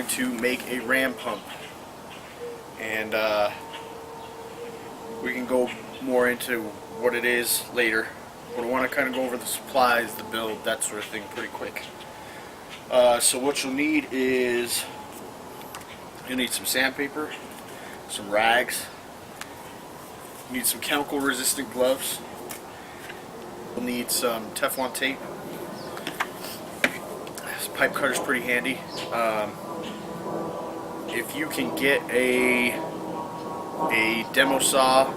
going to make a ram pump, and we can go more into what it is later, but I want to kind of go over the supplies, the build, that sort of thing pretty quick. So what you'll need is, you'll need some sandpaper, some rags, you need some chemical resistant gloves, you'll need some Teflon tape. This pipe cutter is pretty handy. If you can get a demo saw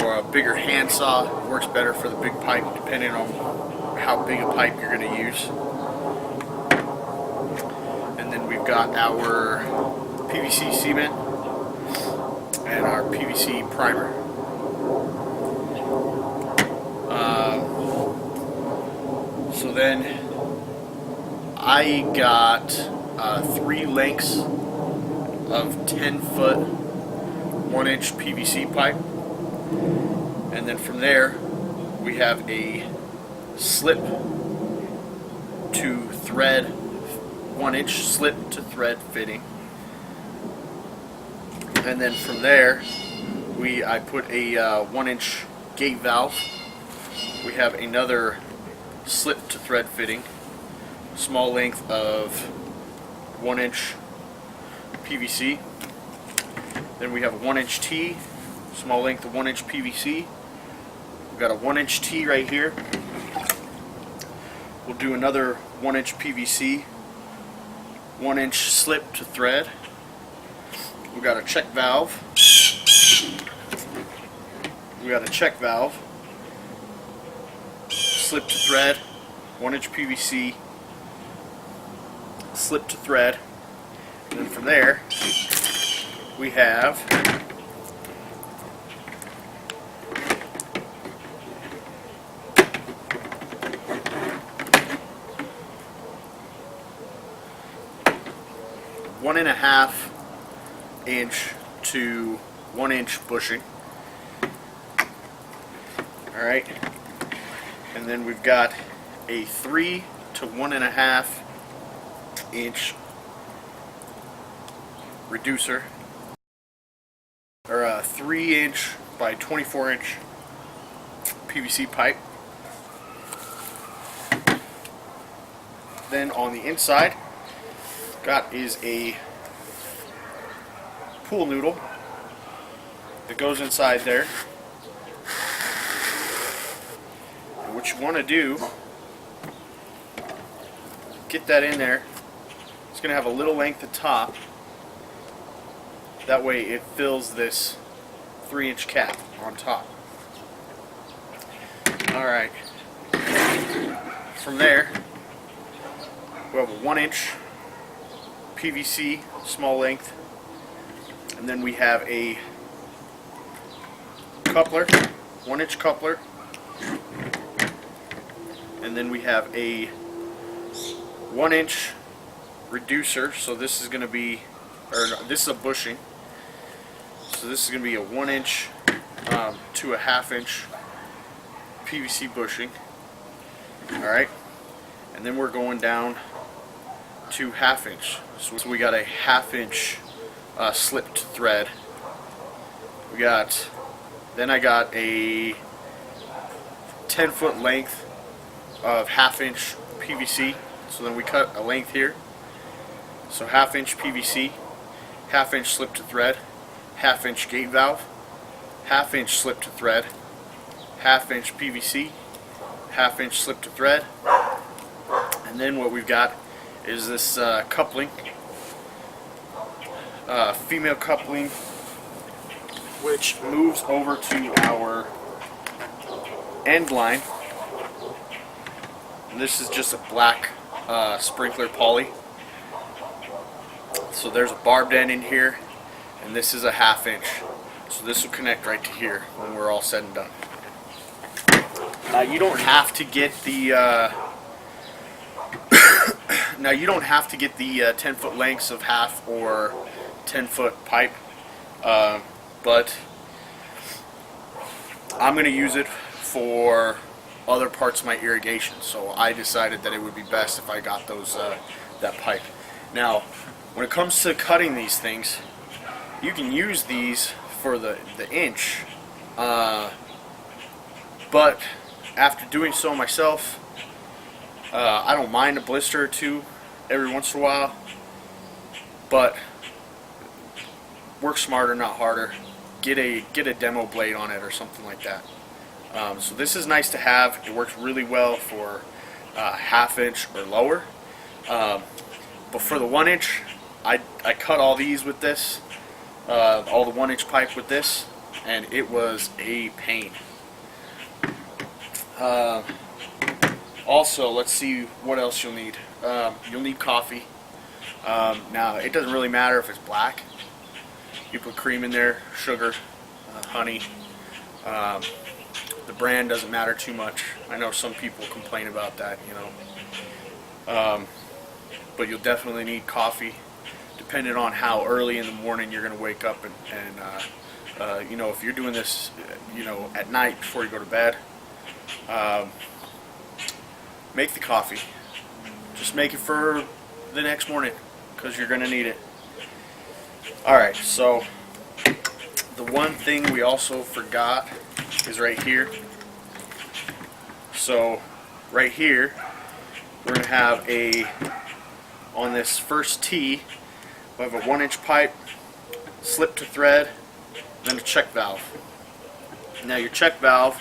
or a bigger hand saw, it works better for the big pipe depending on how big a pipe you're going to use. And then we've got our PVC cement and our PVC primer. So then I got 3 lengths of 10-foot 1-inch PVC pipe, and then from there we have a slip to thread, 1-inch slip to thread fitting, and then from there I put a 1-inch gate valve. We have another slip to thread fitting, small length of 1-inch PVC. Then we have a 1-inch T, small length of 1-inch PVC. We've got a 1-inch T right here. We'll do another 1-inch PVC, 1-inch slip to thread. We've got a check valve. We got a check valve, slip to thread, 1-inch PVC, slip to thread, and then from there we have one and a half inch to 1-inch bushing. Alright, and then we've got a 3 to 1.5 inch reducer, or a 3-inch by 24-inch PVC pipe. Then on the inside got is a pool noodle that goes inside there. And what you want to do, get that in there. It's going to have a little length at top. That way it fills this 3-inch cap on top. Alright. From there, we have a 1-inch PVC, small length. And then we have a coupler, 1-inch coupler. And then we have a 1-inch reducer. So this is going to be, or no, this is a bushing. So this is going to be a 1-inch to a 1/2-inch PVC bushing. Alright. And then we're going down to 1/2-inch. So we got a 1/2-inch slip to thread. Then I got a 10-foot length of 1/2-inch PVC. So then we cut a length here. So 1/2-inch PVC, 1/2-inch slip to thread, 1/2-inch gate valve, 1/2-inch slip to thread, 1/2-inch PVC, 1/2-inch slip to thread. And then what we've got is this coupling, female coupling, which moves over to our end line. And this is just a black sprinkler poly. So there's a barbed end in here, and this is a 1/2-inch. So this will connect right to here when we're all said and done. You don't have to get the now you don't have to get the 10-foot lengths of 1/2 or 10-foot pipe, but I'm going to use it for other parts of my irrigation. So I decided that it would be best if I got those that pipe. Now, when it comes to cutting these things, you can use these for the inch, but after doing so myself, I don't mind a blister or two every once in a while, but work smarter, not harder. Get a demo blade on it or something like that. So this is nice to have. It works really well for 1/2 inch or lower. But for the 1 inch, I cut all these with this, all the 1 inch pipe with this, and it was a pain. Also, let's see what else you'll need. You'll need coffee. Now, it doesn't really matter if it's black. You put cream in there, sugar, honey. The brand doesn't matter too much. I know some people complain about that, you know. But you'll definitely need coffee, depending on how early in the morning you're going to wake up, and you know, if you're doing this, you know, at night before you go to bed, make the coffee. Just make it for the next morning, because you're going to need it. Alright, so the one thing we also forgot is right here. So right here, we're going to have on this first tee, we have a 1 inch pipe, slip to thread, then a check valve. Now your check valve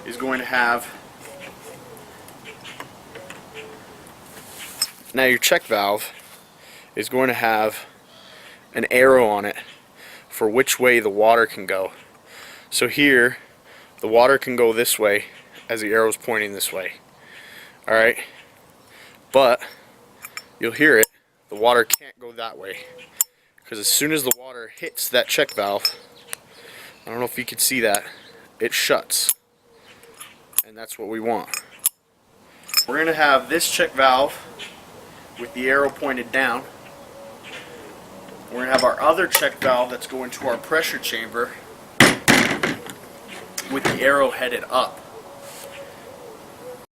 is going to have an arrow on it for which way the water can go. So here, the water can go this way as the arrow is pointing this way. Alright? But you'll hear it, the water can't go that way. Because as soon as the water hits that check valve, I don't know if you can see that, it shuts. And that's what we want. We're going to have this check valve with the arrow pointed down. We're going to have our other check valve that's going to our pressure chamber with the arrow headed up.